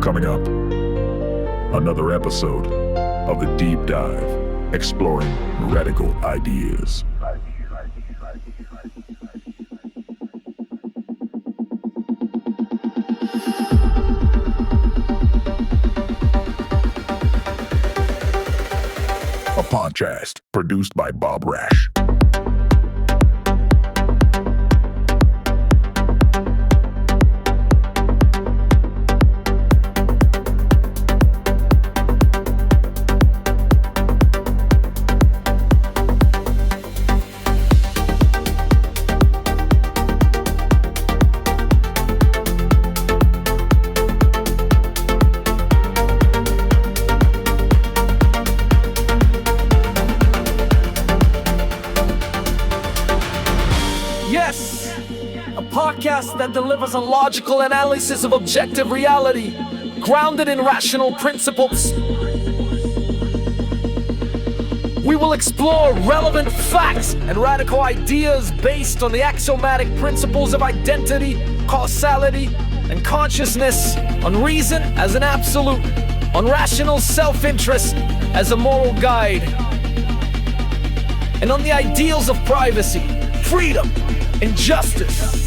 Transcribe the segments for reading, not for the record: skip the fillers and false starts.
Coming up, another episode of The Deep Dive, exploring radical ideas. A podcast produced by Bob Rash. That delivers a logical analysis of objective reality, grounded in rational principles. We will explore relevant facts and radical ideas based on the axiomatic principles of identity, causality, and consciousness, on reason as an absolute, on rational self-interest as a moral guide, and on the ideals of privacy, freedom, and justice.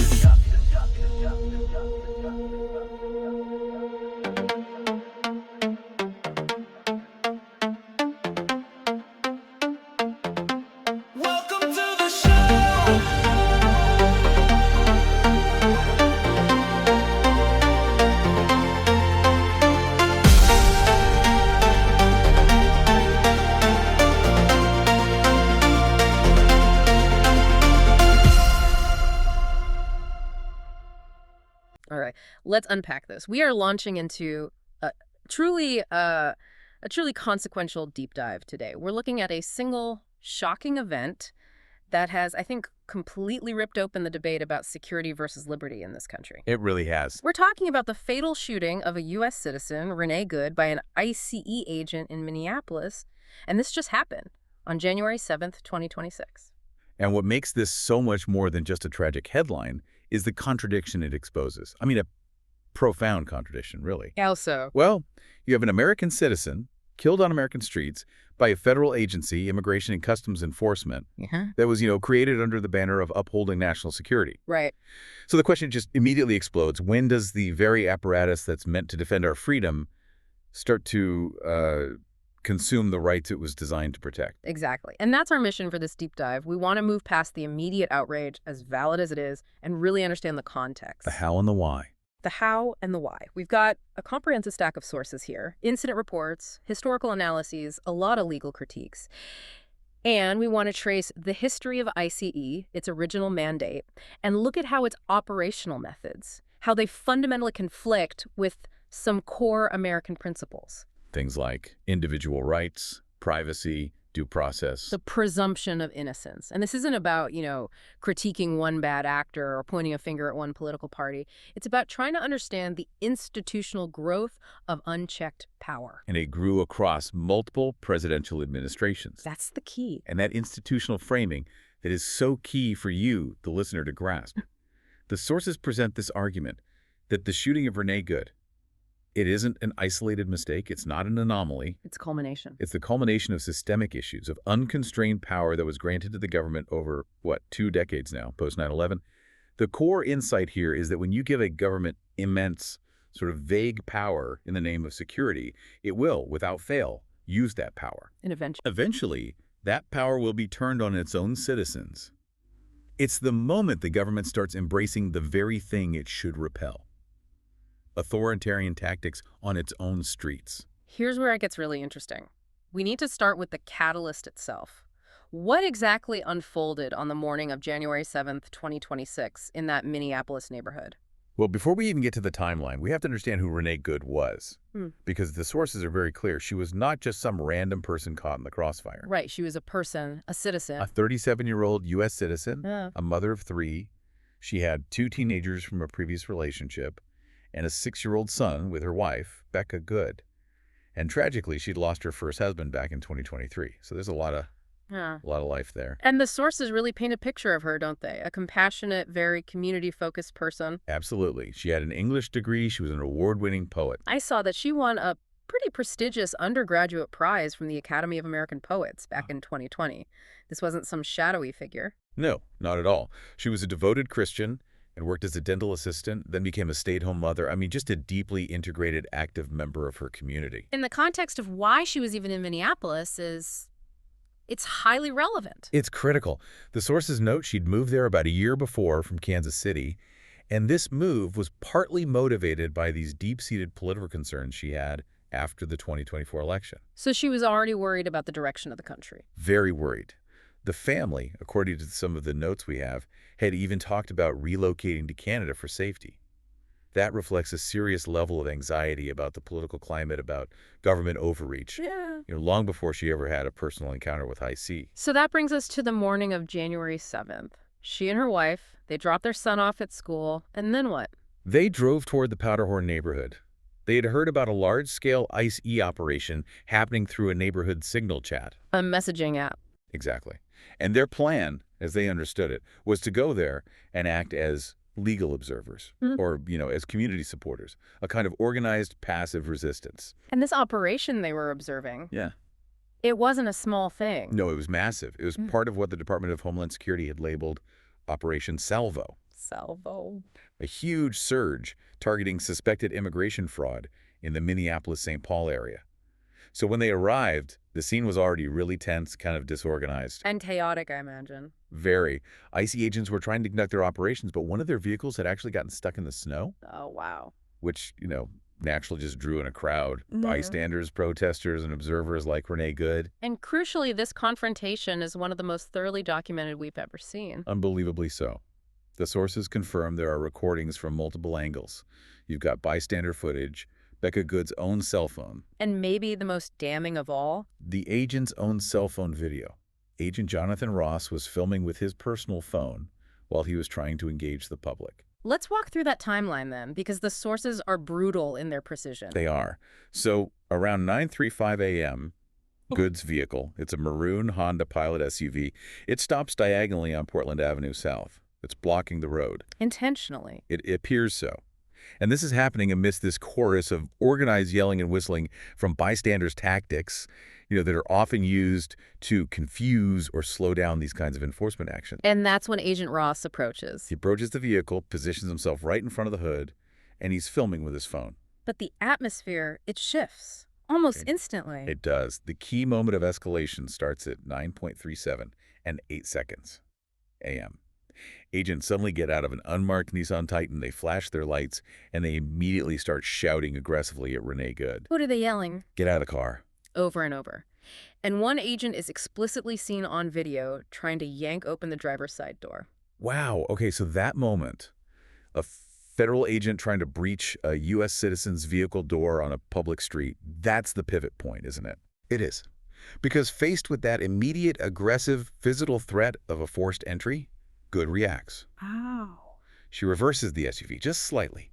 All right, let's unpack this. We are launching into a truly consequential deep dive today. We're looking at a single shocking event that has, I think, completely ripped open the debate about security versus liberty in this country. It really has. We're talking about the fatal shooting of a U.S. citizen, Renee Good, by an ICE agent in Minneapolis, and this just happened on January 7th, 2026. And what makes this so much more than just a tragic headline is the contradiction it exposes. I mean, a profound contradiction, really. How so? Well, you have an American citizen killed on American streets by a federal agency, Immigration and Customs Enforcement, that was, created under the banner of upholding national security. Right. So the question just immediately explodes. When does the very apparatus that's meant to defend our freedom start to consume the rights it was designed to protect? Exactly. And that's our mission for this deep dive. We want to move past the immediate outrage, as valid as it is, and really understand the context. The how and the why. The how and the why. We've got a comprehensive stack of sources here. Incident reports, historical analyses, a lot of legal critiques. And we want to trace the history of ICE, its original mandate, and look at how its operational methods, how they fundamentally conflict with some core American principles. Things like individual rights, privacy, due process. The presumption of innocence. And this isn't about, critiquing one bad actor or pointing a finger at one political party. It's about trying to understand the institutional growth of unchecked power. And it grew across multiple presidential administrations. That's the key. And that institutional framing that is so key for you, the listener, to grasp. The sources present this argument that the shooting of Renee Good, it isn't an isolated mistake. It's not an anomaly. It's culmination. It's the culmination of systemic issues, of unconstrained power that was granted to the government over, 2 decades now, post 9/11. The core insight here is that when you give a government immense, sort of vague power in the name of security, it will, without fail, use that power. And Eventually, that power will be turned on its own citizens. It's the moment the government starts embracing the very thing it should repel. Authoritarian tactics on its own streets. Here's where it gets really interesting. We need to start with the catalyst itself. What exactly unfolded on the morning of January 7th, 2026 in that Minneapolis neighborhood? Well, before we even get to the timeline, we have to understand who Renee Good was. Because the sources are very clear. She was not just some random person caught in the crossfire. Right. She was a person, a citizen. A 37-year-old U.S. citizen, a mother of 3. She had 2 teenagers from a previous relationship and a 6-year-old son with her wife, Becca Good. And tragically, she'd lost her first husband back in 2023. So there's a lot of Yeah. A lot of life there. And the sources really paint a picture of her, don't they? A compassionate, very community-focused person. Absolutely. She had an English degree. She was an award-winning poet. I saw that she won a pretty prestigious undergraduate prize from the Academy of American Poets back in 2020. This wasn't some shadowy figure. No, not at all. She was a devoted Christian and worked as a dental assistant, then became a stay-at-home mother. I mean, just a deeply integrated, active member of her community. In the context of why she was even in Minneapolis it's highly relevant. It's critical. The sources note she'd moved there about a year before from Kansas City, and this move was partly motivated by these deep-seated political concerns she had after the 2024 election. So she was already worried about the direction of the country. Very worried. The family, according to some of the notes we have, had even talked about relocating to Canada for safety. That reflects a serious level of anxiety about the political climate, about government overreach, long before she ever had a personal encounter with IC. So that brings us to the morning of January 7th. She and her wife, they dropped their son off at school, and then what? They drove toward the Powderhorn neighborhood. They had heard about a large-scale ICE operation happening through a neighborhood signal chat. A messaging app. Exactly. And their plan, as they understood it, was to go there and act as legal observers or, as community supporters, a kind of organized passive resistance. And this operation they were observing, Yeah. it wasn't a small thing. No, it was massive. It was part of what the Department of Homeland Security had labeled Operation Salvo. Salvo. A huge surge targeting suspected immigration fraud in the Minneapolis-St. Paul area. So when they arrived, the scene was already really tense, kind of disorganized. And chaotic, I imagine. Very. ICE agents were trying to conduct their operations, but one of their vehicles had actually gotten stuck in the snow. Oh, wow. Which, naturally just drew in a crowd. Bystanders, protesters, and observers like Renee Good. And crucially, this confrontation is one of the most thoroughly documented we've ever seen. Unbelievably so. The sources confirm there are recordings from multiple angles. You've got bystander footage, Becca Good's own cell phone. And maybe the most damning of all? The agent's own cell phone video. Agent Jonathan Ross was filming with his personal phone while he was trying to engage the public. Let's walk through that timeline then, because the sources are brutal in their precision. They are. So around 9:35 a.m., Good's vehicle, it's a maroon Honda Pilot SUV, it stops diagonally on Portland Avenue South. It's blocking the road. Intentionally. It appears so. And this is happening amidst this chorus of organized yelling and whistling from bystanders' tactics, that are often used to confuse or slow down these kinds of enforcement actions. And that's when Agent Ross approaches. He approaches the vehicle, positions himself right in front of the hood, and he's filming with his phone. But the atmosphere, it shifts almost instantly. It does. The key moment of escalation starts at 9:37 and 8 seconds a.m. Agents suddenly get out of an unmarked Nissan Titan, they flash their lights, and they immediately start shouting aggressively at Renee Good. What are they yelling? Get out of the car. Over and over. And one agent is explicitly seen on video trying to yank open the driver's side door. Wow. Okay, so that moment, a federal agent trying to breach a U.S. citizen's vehicle door on a public street, that's the pivot point, isn't it? It is. Because faced with that immediate, aggressive, physical threat of a forced entry, Good reacts. Ow. She reverses the SUV just slightly.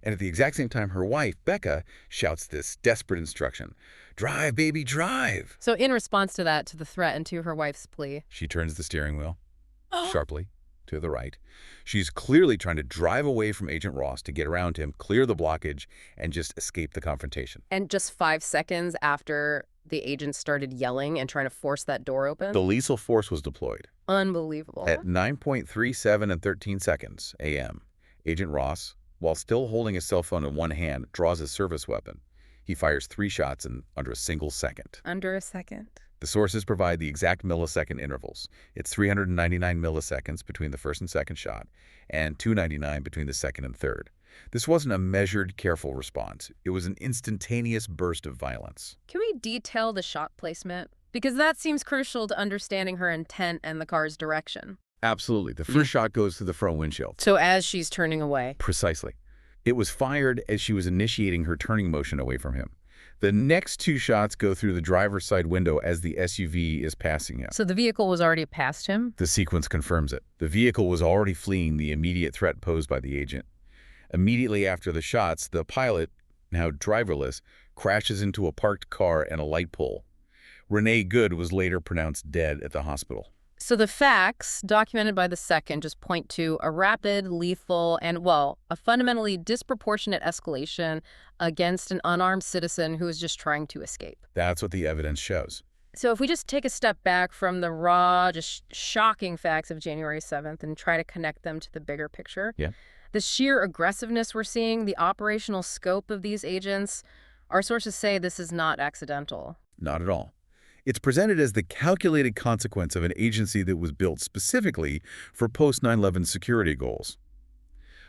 And at the exact same time, her wife, Becca, shouts this desperate instruction. Drive, baby, drive. So in response to that, to the threat and to her wife's plea, She turns the steering wheel sharply to the right. She's clearly trying to drive away from Agent Ross to get around him, clear the blockage, and just escape the confrontation. and just 5 seconds after the agent started yelling and trying to force that door open. The lethal force was deployed. Unbelievable. At 9:37 and 13 seconds a.m., Agent Ross, while still holding his cell phone in one hand, draws his service weapon. He fires 3 shots in under a single second. Under a second. The sources provide the exact millisecond intervals. It's 399 milliseconds between the first and second shot, and 299 between the second and third. This wasn't a measured, careful response. It was an instantaneous burst of violence. Can we detail the shot placement? Because that seems crucial to understanding her intent and the car's direction. Absolutely. The first shot goes through the front windshield. So as she's turning away. Precisely. It was fired as she was initiating her turning motion away from him. The next 2 shots go through the driver's side window as the SUV is passing him. So the vehicle was already past him? The sequence confirms it. The vehicle was already fleeing the immediate threat posed by the agent. Immediately after the shots, the pilot, now driverless, crashes into a parked car and a light pole. Renee Good was later pronounced dead at the hospital. So the facts documented by the second just point to a rapid, lethal, and, well, a fundamentally disproportionate escalation against an unarmed citizen who was just trying to escape. That's what the evidence shows. So if we just take a step back from the raw, just shocking facts of January 7th and try to connect them to the bigger picture, Yeah. the sheer aggressiveness we're seeing, the operational scope of these agents, our sources say this is not accidental. Not at all. It's presented as the calculated consequence of an agency that was built specifically for post-9/11 security goals.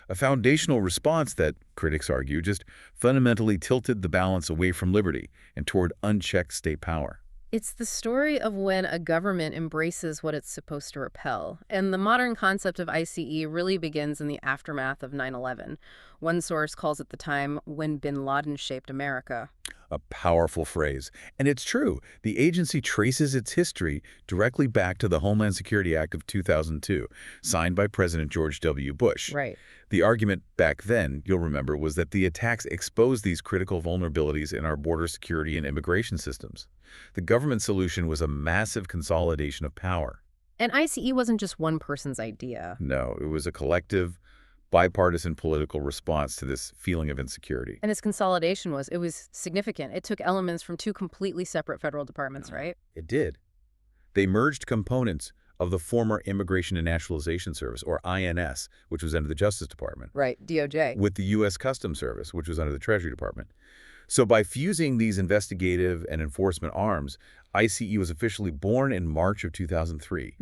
A foundational response that, critics argue, just fundamentally tilted the balance away from liberty and toward unchecked state power. It's the story of when a government embraces what it's supposed to repel. And the modern concept of ICE really begins in the aftermath of 9/11. One source calls it the time when bin Laden shaped America. A powerful phrase. And it's true. The agency traces its history directly back to the Homeland Security Act of 2002, signed by President George W. Bush. Right. The argument back then, you'll remember, was that the attacks exposed these critical vulnerabilities in our border security and immigration systems. The government solution was a massive consolidation of power. And ICE wasn't just one person's idea. No, it was a collective, bipartisan political response to this feeling of insecurity. And its consolidation was significant. It took elements from two completely separate federal departments, right? It did. They merged components of the former Immigration and Naturalization Service, or INS, which was under the Justice Department. Right, DOJ. With the U.S. Customs Service, which was under the Treasury Department. So by fusing these investigative and enforcement arms, ICE was officially born in March of 2003.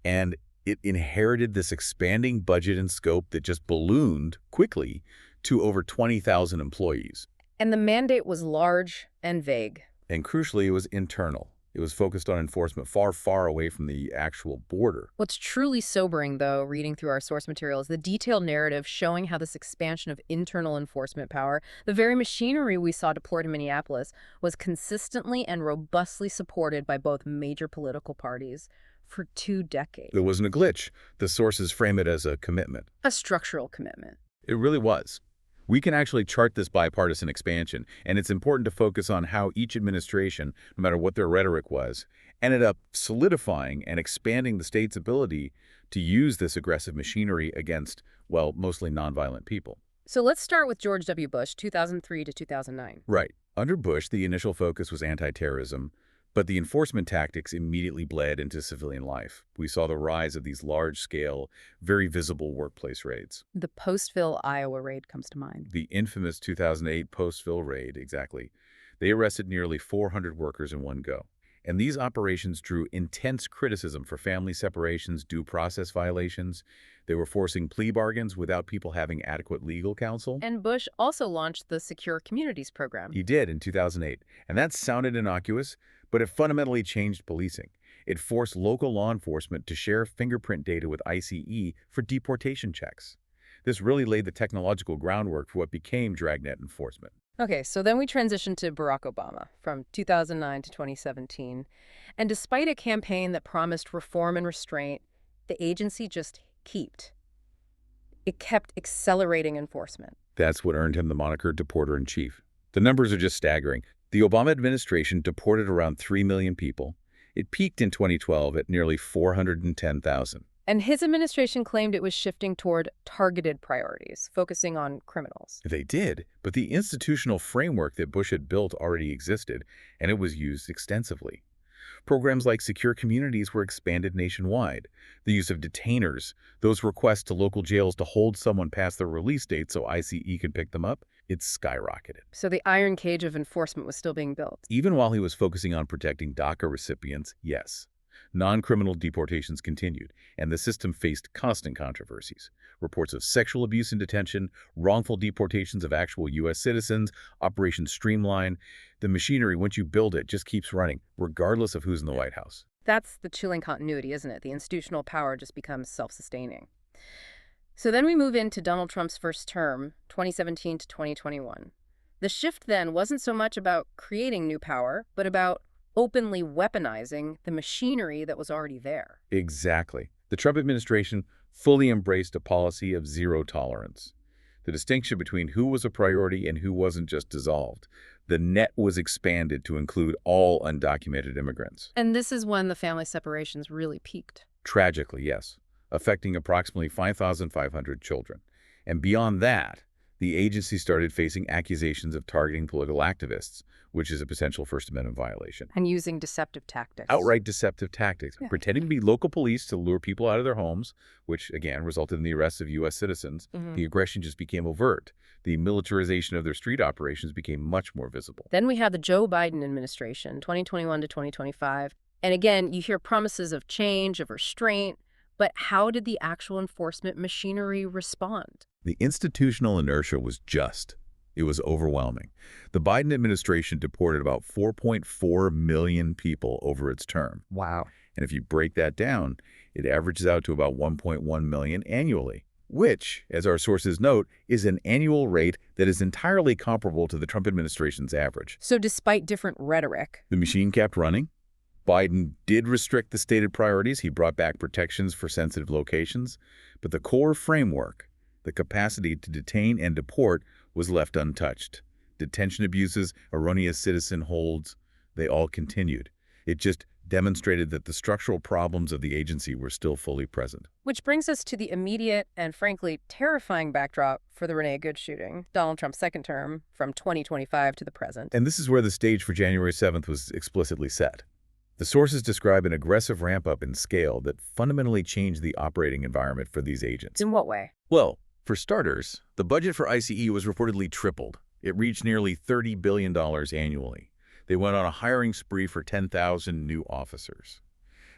And it inherited this expanding budget and scope that just ballooned quickly to over 20,000 employees. And the mandate was large and vague. And crucially, it was internal. It was focused on enforcement far, far away from the actual border. What's truly sobering, though, reading through our source material, is the detailed narrative showing how this expansion of internal enforcement power, the very machinery we saw deployed in Minneapolis, was consistently and robustly supported by both major political parties for 2 decades. It wasn't a glitch. The sources frame it as a commitment. A structural commitment. It really was. We can actually chart this bipartisan expansion, and it's important to focus on how each administration, no matter what their rhetoric was, ended up solidifying and expanding the state's ability to use this aggressive machinery against, well, mostly nonviolent people. So let's start with George W. Bush, 2003 to 2009. Right. Under Bush, the initial focus was anti-terrorism, but the enforcement tactics immediately bled into civilian life. We saw the rise of these large-scale, very visible workplace raids. The Postville, Iowa raid comes to mind. The infamous 2008 Postville raid, exactly. They arrested nearly 400 workers in one go. And these operations drew intense criticism for family separations, due process violations. They were forcing plea bargains without people having adequate legal counsel. And Bush also launched the Secure Communities program. He did in 2008. And that sounded innocuous, but it fundamentally changed policing. It forced local law enforcement to share fingerprint data with ICE for deportation checks. This really laid the technological groundwork for what became dragnet enforcement. Okay, so then we transitioned to Barack Obama from 2009 to 2017. And despite a campaign that promised reform and restraint, the agency just kept. It kept accelerating enforcement. That's what earned him the moniker Deporter-in-Chief. The numbers are just staggering. The Obama administration deported around 3 million people. It peaked in 2012 at nearly 410,000. And his administration claimed it was shifting toward targeted priorities, focusing on criminals. They did, but the institutional framework that Bush had built already existed, and it was used extensively. Programs like Secure Communities were expanded nationwide. The use of detainers, those requests to local jails to hold someone past their release date so ICE could pick them up, it skyrocketed. So the iron cage of enforcement was still being built. Even while he was focusing on protecting DACA recipients, yes. Non-criminal deportations continued, and the system faced constant controversies. Reports of sexual abuse in detention, wrongful deportations of actual U.S. citizens, Operation Streamline. The machinery, once you build it, just keeps running, regardless of who's in the White House. That's the chilling continuity, isn't it? The institutional power just becomes self-sustaining. So then we move into Donald Trump's first term, 2017 to 2021. The shift then wasn't so much about creating new power, but about openly weaponizing the machinery that was already there. Exactly. The Trump administration fully embraced a policy of zero tolerance. The distinction between who was a priority and who wasn't just dissolved. The net was expanded to include all undocumented immigrants. And this is when the family separations really peaked. Tragically, yes, affecting approximately 5,500 children. And beyond that, the agency started facing accusations of targeting political activists, which is a potential First Amendment violation. And using deceptive tactics. Outright deceptive tactics, Yeah. pretending to be local police to lure people out of their homes, which, again, resulted in the arrests of U.S. citizens. Mhm. The aggression just became overt. The militarization of their street operations became much more visible. Then we had the Joe Biden administration, 2021 to 2025. And again, you hear promises of change, of restraint, but how did the actual enforcement machinery respond? The institutional inertia was it was overwhelming. The Biden administration deported about 4.4 million people over its term. Wow. And if you break that down, it averages out to about 1.1 million annually, which, as our sources note, is an annual rate that is entirely comparable to the Trump administration's average. So despite different rhetoric, The machine kept running. Biden did restrict the stated priorities. He brought back protections for sensitive locations. But the core framework, the capacity to detain and deport, was left untouched. Detention abuses, erroneous citizen holds, they all continued. It just demonstrated that the structural problems of the agency were still fully present. which brings us to the immediate and frankly terrifying backdrop for the Renee Good shooting, Donald Trump's second term from 2025 to the present. And this is where the stage for January 7th was explicitly set. The sources describe an aggressive ramp-up in scale that fundamentally changed the operating environment for these agents. In what way? Well, for starters, the budget for ICE was reportedly tripled. It reached nearly $30 billion annually. They went on a hiring spree for 10,000 new officers.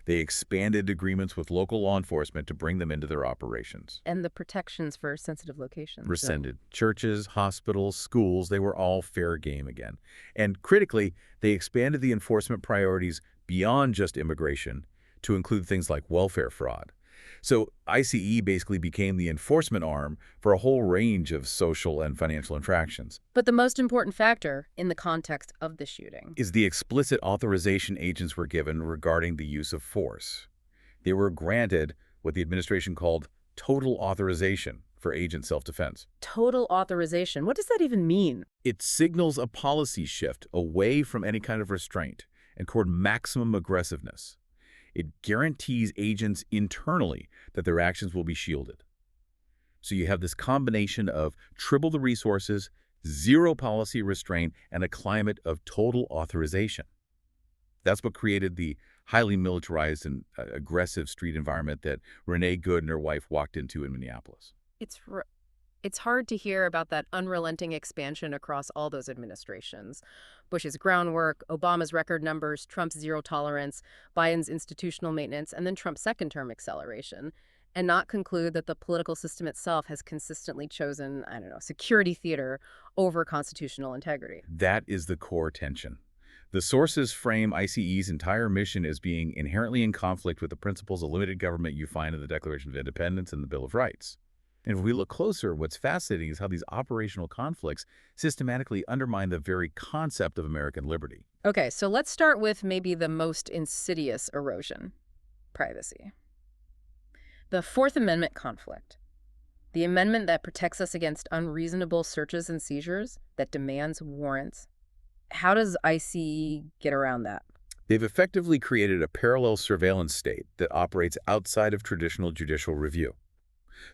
They expanded agreements with local law enforcement to bring them into their operations. And the protections for sensitive locations. Rescinded churches, hospitals, schools, they were all fair game again. And critically, they expanded the enforcement priorities beyond just immigration to include things like welfare fraud. So ICE basically became the enforcement arm for a whole range of social and financial infractions. But the most important factor in the context of the shooting Is the explicit authorization agents were given regarding the use of force. They were granted what the administration called total authorization for agent self-defense. total authorization. What does that even mean? It signals a policy shift away from any kind of restraint and toward maximum aggressiveness. It guarantees agents internally that their actions will be shielded. So you have this combination of triple the resources, zero policy restraint, and a climate of total authorization. That's what created the highly militarized and aggressive street environment that Renee Good and her wife walked into in Minneapolis. It's hard to hear about that unrelenting expansion across all those administrations. Bush's groundwork, Obama's record numbers, Trump's zero tolerance, Biden's institutional maintenance, and then Trump's second-term acceleration, and not conclude that the political system itself has consistently chosen, security theater over constitutional integrity. That is the core tension. The sources frame ICE's entire mission as being inherently in conflict with the principles of limited government you find in the Declaration of Independence and the Bill of Rights. And if we look closer, what's fascinating is how these operational conflicts systematically undermine the very concept of American liberty. Okay, so let's start with maybe the most insidious erosion: privacy. The Fourth Amendment conflict. The amendment that protects us against unreasonable searches and seizures, that demands warrants. How does ICE get around that? They've effectively created a parallel surveillance state that operates outside of traditional judicial review.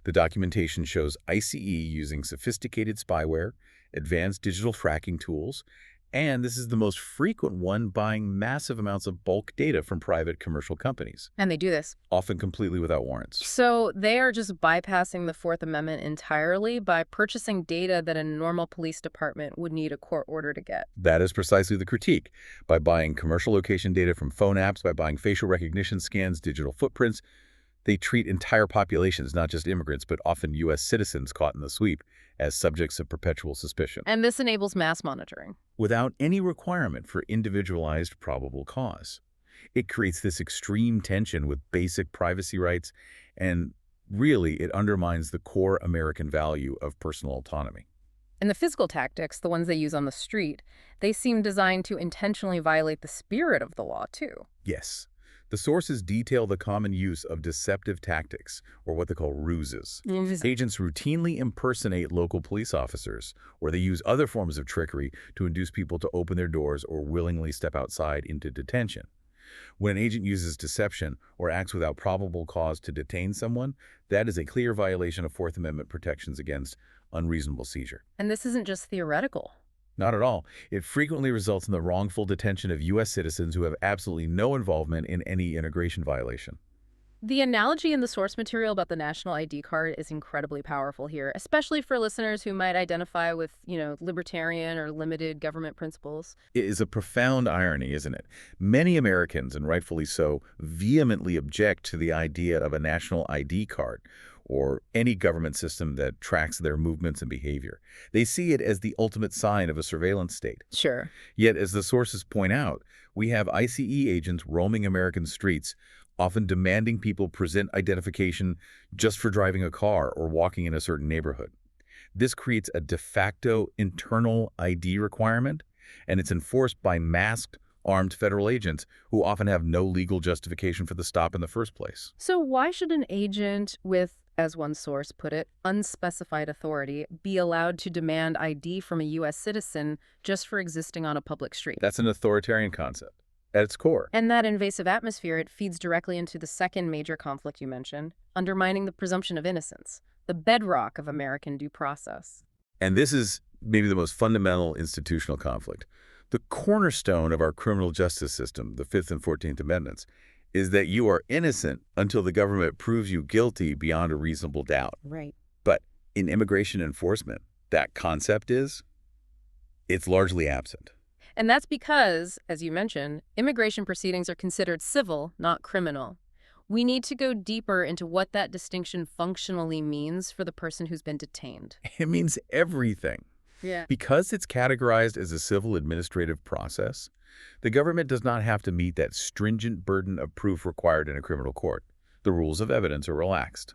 The documentation shows ICE using sophisticated spyware, advanced digital tracking tools, and this is the most frequent one, buying massive amounts of bulk data from private commercial companies, And they do this. often completely without warrants. So they are just bypassing the Fourth Amendment entirely by purchasing data that a normal police department would need a court order to get. That is precisely the critique. By buying commercial location data from phone apps, by buying facial recognition scans, digital footprints, they treat entire populations, not just immigrants, but often U.S. citizens caught in the sweep, as subjects of perpetual suspicion, And this enables mass monitoring. without any requirement for individualized probable cause. It creates this extreme tension with basic privacy rights, and really it undermines the core American value of personal autonomy. And the physical tactics, the ones they use on the street, they seem designed to intentionally violate the spirit of the law, too. Yes, The sources detail the common use of deceptive tactics, or what they call ruses. Agents routinely impersonate local police officers, or they use other forms of trickery to induce people to open their doors or willingly step outside into detention. When an agent uses deception or acts without probable cause to detain someone, that is a clear violation of Fourth Amendment protections against unreasonable seizure. And this isn't just theoretical. Not at all. It frequently results in the wrongful detention of U.S. citizens who have absolutely no involvement in any immigration violation. The analogy in the source material about the national ID card is incredibly powerful here, especially for listeners who might identify with, libertarian or limited government principles. It is a profound irony, isn't it? Many Americans, and rightfully so, vehemently object to the idea of a national ID card or any government system that tracks their movements and behavior. They see it as the ultimate sign of a surveillance state. Sure. Yet, as the sources point out, we have ICE agents roaming American streets, often demanding people present identification just for driving a car or walking in a certain neighborhood. This creates a de facto internal ID requirement, and it's enforced by masked, armed federal agents who often have no legal justification for the stop in the first place. So why should an agent with, as one source put it, unspecified authority be allowed to demand ID from a U.S. citizen just for existing on a public street? That's an authoritarian concept at its core. And that invasive atmosphere, it feeds directly into the second major conflict you mentioned, undermining the presumption of innocence, the bedrock of American due process. And this is maybe the most fundamental institutional conflict. The cornerstone of our criminal justice system, the Fifth and 14th Amendments, is that you are innocent until the government proves you guilty beyond a reasonable doubt. Right. But in immigration enforcement, that concept it's largely absent. And that's because, as you mentioned, immigration proceedings are considered civil, not criminal. We need to go deeper into what that distinction functionally means for the person who's been detained. It means everything. Yeah. Because it's categorized as a civil administrative process, the government does not have to meet that stringent burden of proof required in a criminal court. The rules of evidence are relaxed.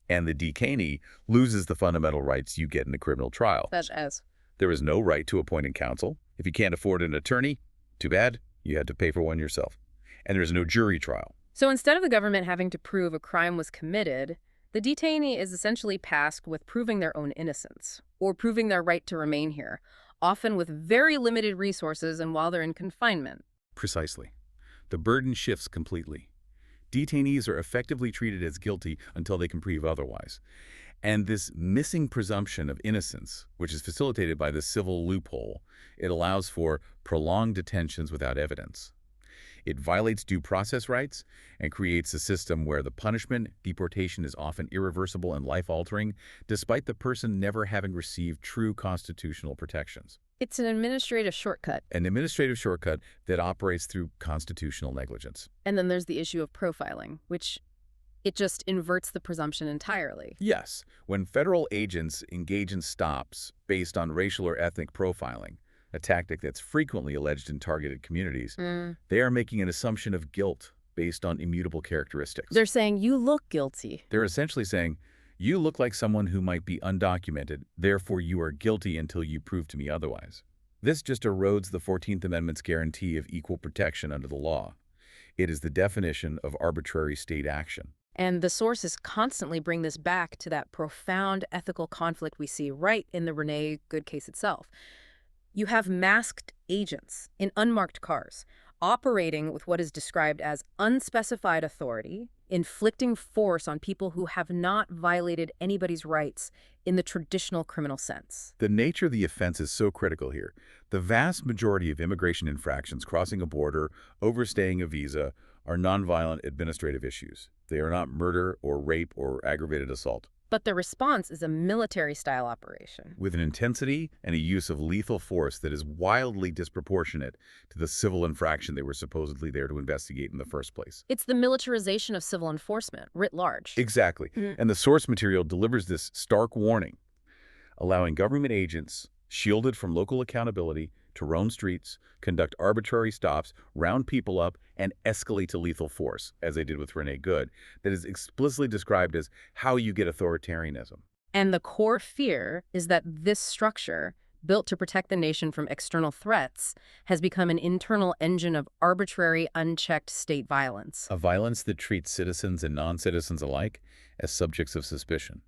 And the detainee loses the fundamental rights you get in a criminal trial. Such as? There is no right to appointing counsel. If you can't afford an attorney, too bad, you had to pay for one yourself. And there's no jury trial. So instead of the government having to prove a crime was committed, the detainee is essentially tasked with proving their own innocence or proving their right to remain here, often with very limited resources and while they're in confinement. Precisely. The burden shifts completely. Detainees are effectively treated as guilty until they can prove otherwise. And this missing presumption of innocence, which is facilitated by the civil loophole, it allows for prolonged detentions without evidence. It violates due process rights and creates a system where the punishment, deportation, is often irreversible and life-altering, despite the person never having received true constitutional protections. It's an administrative shortcut. An administrative shortcut that operates through constitutional negligence. And then there's the issue of profiling, which it just inverts the presumption entirely. Yes. When federal agents engage in stops based on racial or ethnic profiling, a tactic that's frequently alleged in targeted communities, they are making an assumption of guilt based on immutable characteristics. They're saying, you look guilty. They're essentially saying, you look like someone who might be undocumented, therefore you are guilty until you prove to me otherwise. This just erodes the 14th Amendment's guarantee of equal protection under the law. It is the definition of arbitrary state action. And the sources constantly bring this back to that profound ethical conflict we see right in the Renee Good case itself. You have masked agents in unmarked cars operating with what is described as unspecified authority, inflicting force on people who have not violated anybody's rights in the traditional criminal sense. The nature of the offense is so critical here. The vast majority of immigration infractions, crossing a border, overstaying a visa, are nonviolent administrative issues. They are not murder or rape or aggravated assault. But the response is a military-style operation. With an intensity and a use of lethal force that is wildly disproportionate to the civil infraction they were supposedly there to investigate in the first place. It's the militarization of civil enforcement, writ large. Exactly. And the source material delivers this stark warning, allowing government agents, shielded from local accountability, to roam streets, conduct arbitrary stops, round people up, and escalate to lethal force, as they did with Renee Good, that is explicitly described as how you get authoritarianism. And the core fear is that this structure built to protect the nation from external threats, has become an internal engine of arbitrary, unchecked state violence. A violence that treats citizens and non-citizens alike as subjects of suspicion.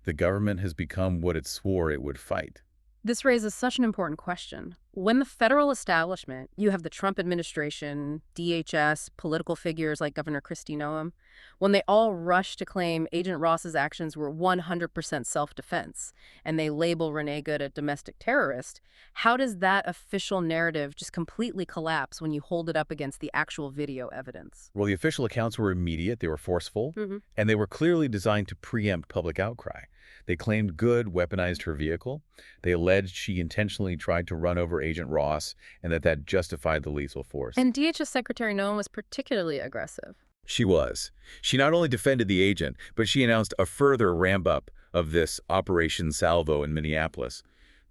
The government has become what it swore it would fight. This raises such an important question. When the federal establishment, you have the Trump administration, DHS, political figures like Governor Kristi Noem, when they all rush to claim Agent Ross's actions were 100% self-defense, and they label Renee Good a domestic terrorist, how does that official narrative just completely collapse when you hold it up against the actual video evidence? Well, the official accounts were immediate, they were forceful, and they were clearly designed to preempt public outcry. They claimed Good weaponized her vehicle. They alleged she intentionally tried to run over Agent Ross and that justified the lethal force. And DHS Secretary Noem was particularly aggressive. She was. She not only defended the agent, but she announced a further ramp-up of this Operation Salvo in Minneapolis,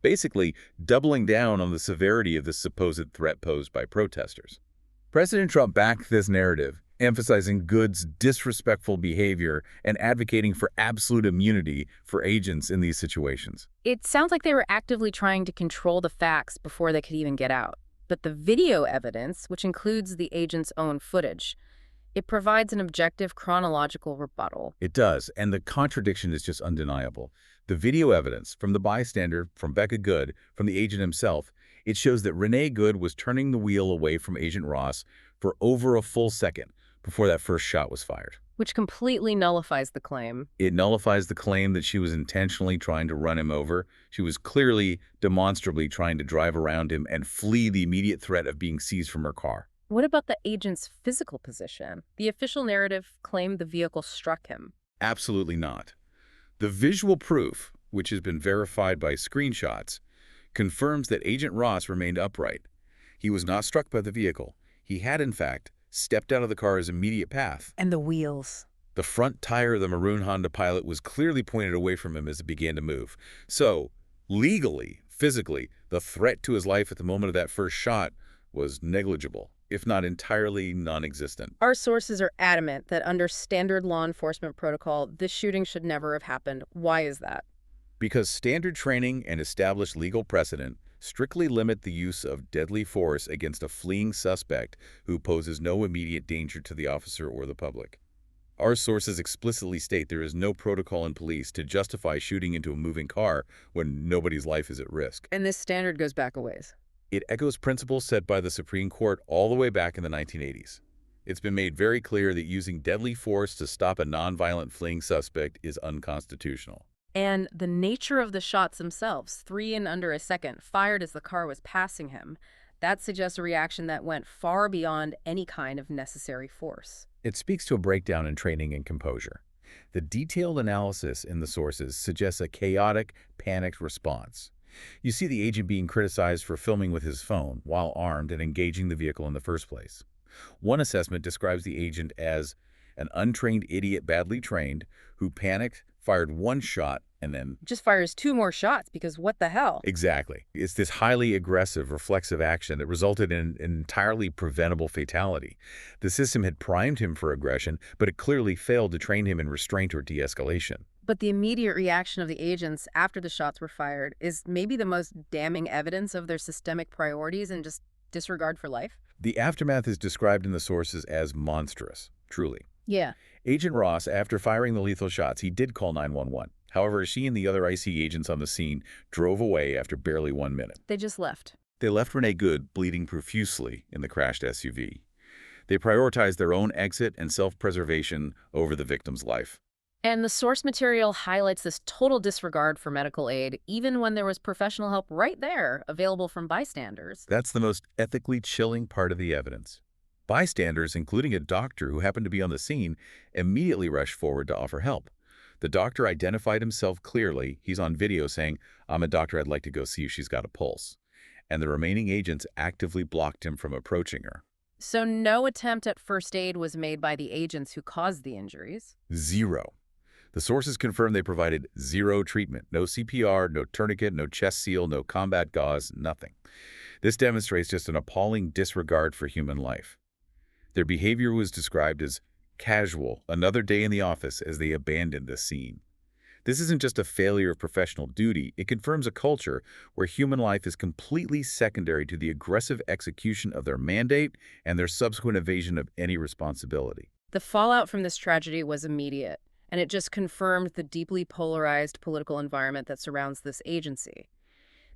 basically doubling down on the severity of the supposed threat posed by protesters. President Trump backed this narrative, emphasizing Good's disrespectful behavior and advocating for absolute immunity for agents in these situations. It sounds like they were actively trying to control the facts before they could even get out. But the video evidence, which includes the agent's own footage, it provides an objective chronological rebuttal. It does, and the contradiction is just undeniable. The video evidence from the bystander, from Becca Good, from the agent himself, it shows that Renee Good was turning the wheel away from Agent Ross for over a full second before that first shot was fired. Which completely nullifies the claim. It nullifies the claim that she was intentionally trying to run him over. She was clearly, demonstrably trying to drive around him and flee the immediate threat of being seized from her car. What about the agent's physical position? The official narrative claimed the vehicle struck him. Absolutely not. The visual proof, which has been verified by screenshots, confirms that Agent Ross remained upright. He was not struck by the vehicle. He had, in fact, stepped out of the car's immediate path. And the wheels. The front tire of the maroon Honda Pilot was clearly pointed away from him as it began to move. So, legally, physically, the threat to his life at the moment of that first shot was negligible, if not entirely non-existent. Our sources are adamant that under standard law enforcement protocol, this shooting should never have happened. Why is that? Because standard training and established legal precedent strictly limit the use of deadly force against a fleeing suspect who poses no immediate danger to the officer or the public. Our sources explicitly state there is no protocol in police to justify shooting into a moving car when nobody's life is at risk. And this standard goes back a ways. It echoes principles set by the Supreme Court all the way back in the 1980s. It's been made very clear that using deadly force to stop a nonviolent fleeing suspect is unconstitutional. And the nature of the shots themselves, 3 in under a second, fired as the car was passing him, that suggests a reaction that went far beyond any kind of necessary force. It speaks to a breakdown in training and composure. The detailed analysis in the sources suggests a chaotic, panicked response. You see the agent being criticized for filming with his phone while armed and engaging the vehicle in the first place. One assessment describes the agent as an untrained idiot badly trained who panicked, fired one shot, and then Just fires 2 more shots because what the hell? Exactly. It's this highly aggressive, reflexive action that resulted in an entirely preventable fatality. The system had primed him for aggression, but it clearly failed to train him in restraint or de-escalation. But the immediate reaction of the agents after the shots were fired is maybe the most damning evidence of their systemic priorities and just disregard for life. The aftermath is described in the sources as monstrous, truly. Yeah. Agent Ross, after firing the lethal shots, he did call 911. However, she and the other ICE agents on the scene drove away after barely 1 minute. They just left. They left Renee Good bleeding profusely in the crashed SUV. They prioritized their own exit and self-preservation over the victim's life. And the source material highlights this total disregard for medical aid, even when there was professional help right there, available from bystanders. That's the most ethically chilling part of the evidence. Bystanders, including a doctor who happened to be on the scene, immediately rushed forward to offer help. The doctor identified himself clearly. He's on video saying, "I'm a doctor, I'd like to go see if she's got a pulse." And the remaining agents actively blocked him from approaching her. So no attempt at first aid was made by the agents who caused the injuries. Zero. The sources confirm they provided zero treatment. No CPR, no tourniquet, no chest seal, no combat gauze, nothing. This demonstrates just an appalling disregard for human life. Their behavior was described as casual, another day in the office, as they abandoned the scene. This isn't just a failure of professional duty. It confirms a culture where human life is completely secondary to the aggressive execution of their mandate and their subsequent evasion of any responsibility. The fallout from this tragedy was immediate, and it just confirmed the deeply polarized political environment that surrounds this agency.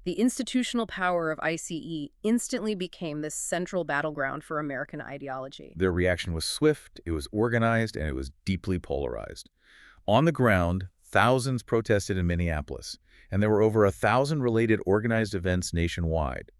The institutional power of ICE instantly became this central battleground for American ideology. Their reaction was swift, it was organized, and it was deeply polarized. On the ground, thousands protested in Minneapolis, and there were over 1,000 related organized events nationwide.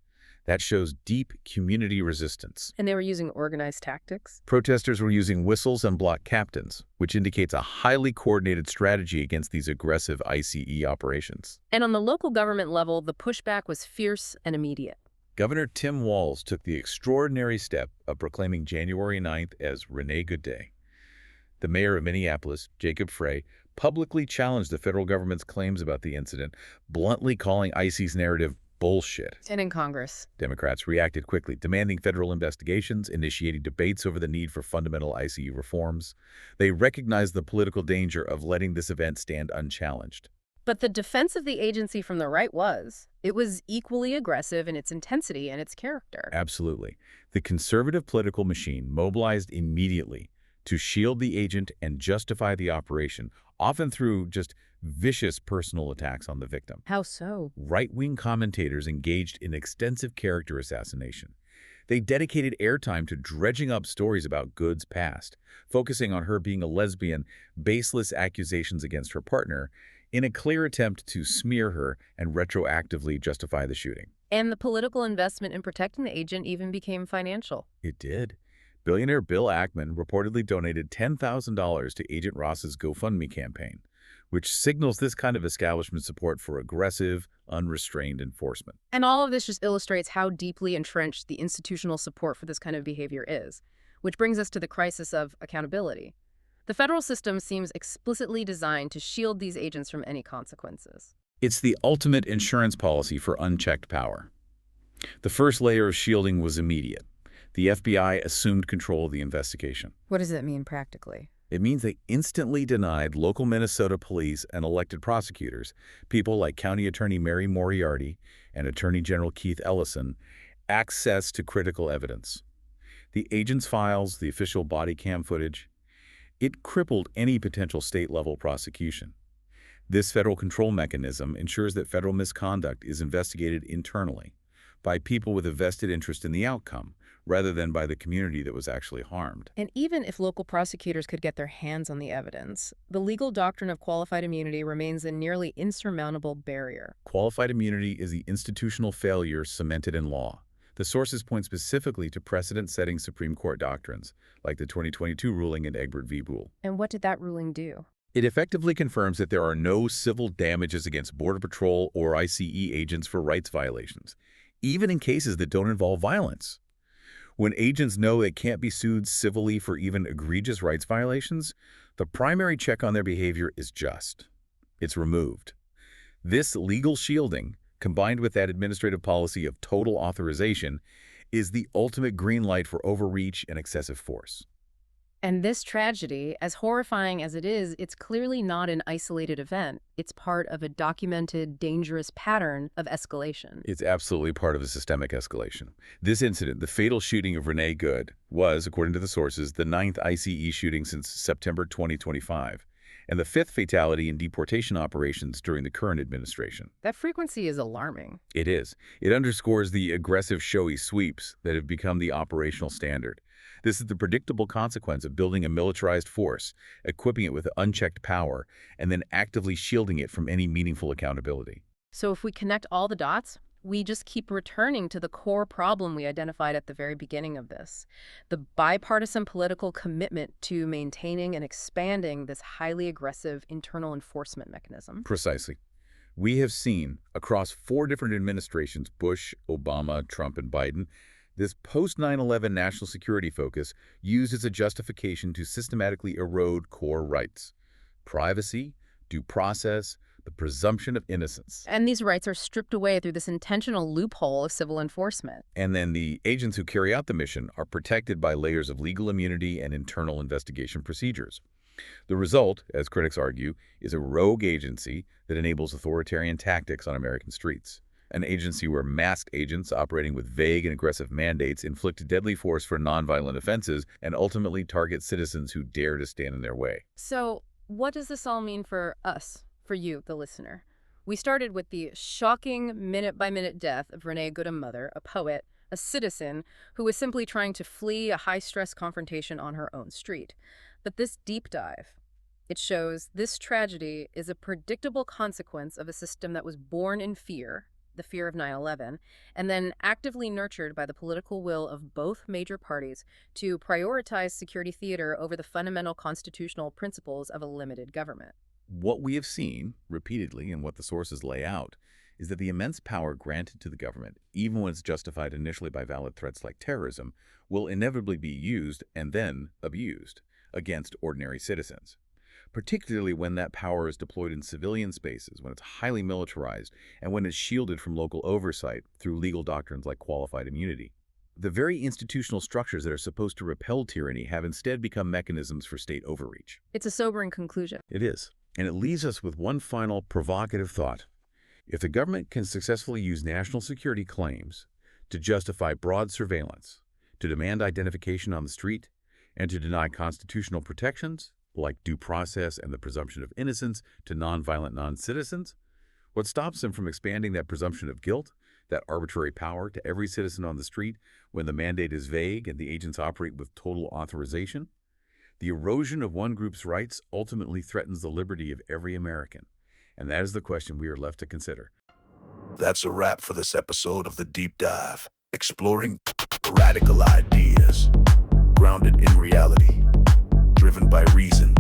That shows deep community resistance. And they were using organized tactics? Protesters were using whistles and block captains, which indicates a highly coordinated strategy against these aggressive ICE operations. And on the local government level, the pushback was fierce and immediate. Governor Tim Walz took the extraordinary step of proclaiming January 9th as Renee Good Day. The mayor of Minneapolis, Jacob Frey, publicly challenged the federal government's claims about the incident, bluntly calling ICE's narrative bullshit. And in Congress, Democrats reacted quickly, demanding federal investigations, initiating debates over the need for fundamental ICE reforms. They recognized the political danger of letting this event stand unchallenged. but the defense of the agency from the right it was equally aggressive in its intensity and its character. Absolutely. The conservative political machine mobilized immediately to shield the agent and justify the operation, often through just vicious personal attacks on the victim. How so? Right-wing commentators engaged in extensive character assassination. They dedicated airtime to dredging up stories about Good's past, focusing on her being a lesbian, baseless accusations against her partner, in a clear attempt to smear her and retroactively justify the shooting. And the political investment in protecting the agent even became financial. It did. Billionaire Bill Ackman reportedly donated $10,000 to Agent Ross's GoFundMe campaign, which signals this kind of establishment support for aggressive, unrestrained enforcement. And all of this just illustrates how deeply entrenched the institutional support for this kind of behavior is, which brings us to the crisis of accountability. The federal system seems explicitly designed to shield these agents from any consequences. It's the ultimate insurance policy for unchecked power. The first layer of shielding was immediate. The FBI assumed control of the investigation. What does that mean practically? It means they instantly denied local Minnesota police and elected prosecutors, people like County Attorney Mary Moriarty and Attorney General Keith Ellison, access to critical evidence. The agents' files, the official body cam footage, it crippled any potential state-level prosecution. This federal control mechanism ensures that federal misconduct is investigated internally by people with a vested interest in the outcome, rather than by the community that was actually harmed. And even if local prosecutors could get their hands on the evidence, the legal doctrine of qualified immunity remains a nearly insurmountable barrier. Qualified immunity is the institutional failure cemented in law. The sources point specifically to precedent-setting Supreme Court doctrines, like the 2022 ruling in Egbert v. Boole. And what did that ruling do? It effectively confirms that there are no civil damages against Border Patrol or ICE agents for rights violations, even in cases that don't involve violence. When agents know they can't be sued civilly for even egregious rights violations, the primary check on their behavior is just. It's removed. This legal shielding, combined with that administrative policy of total authorization, is the ultimate green light for overreach and excessive force. And this tragedy, as horrifying as it is, it's clearly not an isolated event. It's part of a documented, dangerous pattern of escalation. It's absolutely part of a systemic escalation. This incident, the fatal shooting of Renee Good, was, according to the sources, the 9th ICE shooting since September 2025, and the 5th fatality in deportation operations during the current administration. That frequency is alarming. It is. It underscores the aggressive, showy sweeps that have become the operational standard. This is the predictable consequence of building a militarized force, equipping it with unchecked power, and then actively shielding it from any meaningful accountability. So if we connect all the dots, we just keep returning to the core problem we identified at the very beginning of this, the bipartisan political commitment to maintaining and expanding this highly aggressive internal enforcement mechanism. Precisely. We have seen across 4 different administrations, Bush, Obama, Trump, and Biden, this post-9/11 national security focus used as a justification to systematically erode core rights: privacy, due process, the presumption of innocence. And these rights are stripped away through this intentional loophole of civil enforcement. And then the agents who carry out the mission are protected by layers of legal immunity and internal investigation procedures. The result, as critics argue, is a rogue agency that enables authoritarian tactics on American streets. An agency where masked agents operating with vague and aggressive mandates inflict deadly force for nonviolent offenses and ultimately target citizens who dare to stand in their way. So, what does this all mean for us, for you, the listener? We started with the shocking minute-by-minute death of Renee Good, a poet, a citizen who was simply trying to flee a high-stress confrontation on her own street. But this deep dive, it shows this tragedy is a predictable consequence of a system that was born in fear, the fear of 9/11, and then actively nurtured by the political will of both major parties to prioritize security theater over the fundamental constitutional principles of a limited government. What we have seen repeatedly and what the sources lay out is that the immense power granted to the government, even when it's justified initially by valid threats like terrorism, will inevitably be used and then abused against ordinary citizens, particularly when that power is deployed in civilian spaces, when it's highly militarized, and when it's shielded from local oversight through legal doctrines like qualified immunity. The very institutional structures that are supposed to repel tyranny have instead become mechanisms for state overreach. It's a sobering conclusion. It is. And it leaves us with one final provocative thought. If the government can successfully use national security claims to justify broad surveillance, to demand identification on the street, and to deny constitutional protections, like due process and the presumption of innocence, to nonviolent non-citizens, what stops them from expanding that presumption of guilt, that arbitrary power, to every citizen on the street when the mandate is vague and the agents operate with total authorization? The erosion of one group's rights ultimately threatens the liberty of every American. And that is the question we are left to consider. That's a wrap for this episode of The Deep Dive, exploring radical ideas, grounded in reality, driven by reason,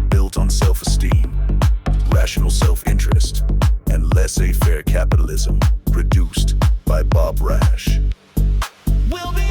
built on self-esteem, rational self-interest, and laissez-faire capitalism, produced by Bob Rash. We'll be